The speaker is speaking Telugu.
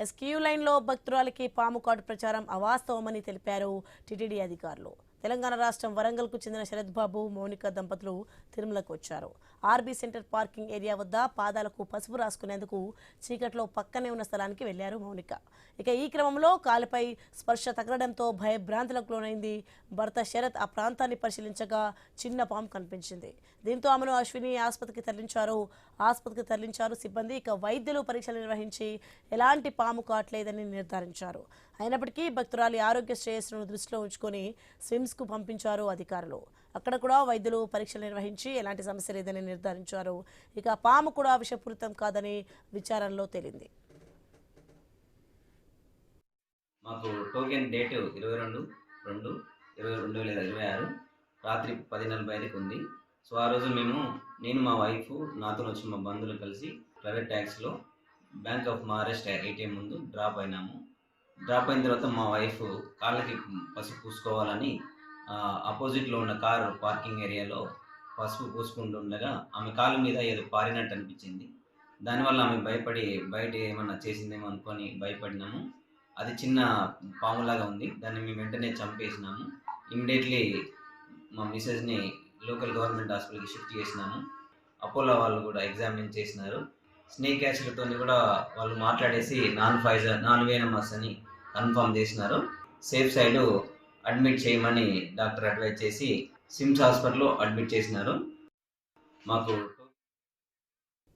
ఎస్క్యూ లైన్లో భక్తురాలికి పాము కాటు ప్రచారం అవాస్తవమని తెలిపారు టీటీడీ అధికారులు. తెలంగాణ రాష్ట్రం వరంగల్కు చెందిన శరత్ బాబు, మౌనిక దంపతులు తిరుమలకు వచ్చారు. ఆర్బీ సెంటర్ పార్కింగ్ ఏరియా వద్ద పాదాలకు పసుపు రాసుకునేందుకు చీకట్లో పక్కనే ఉన్న స్థలానికి వెళ్లారు మౌనిక. ఇక ఈ క్రమంలో కాలుపై స్పర్శ తగలడంతో భయభ్రాంతులకు లోనైంది. భర్త శరత్ ఆ ప్రాంతాన్ని పరిశీలించగా చిన్న పాము కనిపించింది. దీంతో ఆమెను అశ్విని ఆసుపత్రికి తరలించారు సిబ్బంది. ఇక వైద్యులు పరీక్షలు నిర్వహించి ఎలాంటి పాము కాట్లేదని నిర్ధారించారు. అయినప్పటికీ భక్తురాలి ఆరోగ్య శ్రేయస్సును దృష్టిలో ఉంచుకొని స్విమ్స్కు పంపించారు అధికారులు. అక్కడ కూడా వైద్యులు పరీక్షలు నిర్వహించి ఎలాంటి సమస్య లేదని నిర్ధారించారు. ఇక పాము కూడా విషపూరితం కాదని విచారణలో తేలింది. మాకు టోకెన్ డేట్ 22/2/2026 రాత్రి 10:45కి ఉంది. సో ఆ రోజు నేను మా వైఫ్, నాతో వచ్చిన మా బంధువులు కలిసి ప్రైవేట్ ట్యాక్సీలో బ్యాంక్ ఆఫ్ మహారాష్ట్ర ఏటీఎం ముందు డ్రాప్ అయినాము. డ్రాప్ అయిన తర్వాత మా వైఫ్ కాళ్ళకి పసుపు పూసుకోవాలని ఆపోజిట్లో ఉన్న కారు పార్కింగ్ ఏరియాలో పసుపు పూసుకుంటుండగా ఆమె కాళ్ళ మీద ఏదో పారినట్టు అనిపించింది. దానివల్ల ఆమె భయపడి బయట ఏమన్నా చేసిందేమో అనుకొని భయపడినాము. అది చిన్న పాములాగా ఉంది. దాన్ని మేము వెంటనే చంపేసినాము. ఇమ్మీడియట్లీ మా మిసెస్ని లోకల్ గవర్నమెంట్ హాస్పిటల్కి షిఫ్ట్ చేసినాము. అపోలో వాళ్ళు కూడా ఎగ్జామిన్ చేసినారు. స్నేక్ యాసిడ్తో కూడా వాళ్ళు మాట్లాడేసి నాన్ వేనమస్ అని కన్ఫర్మ్ చేసినారు. సేఫ్ సైడ్ అడ్మిట్ చేయమని డాక్టర్ అడ్వైజ్ చేసి సిమ్స్ హాస్పిటల్లో అడ్మిట్ చేసినారు. మాకు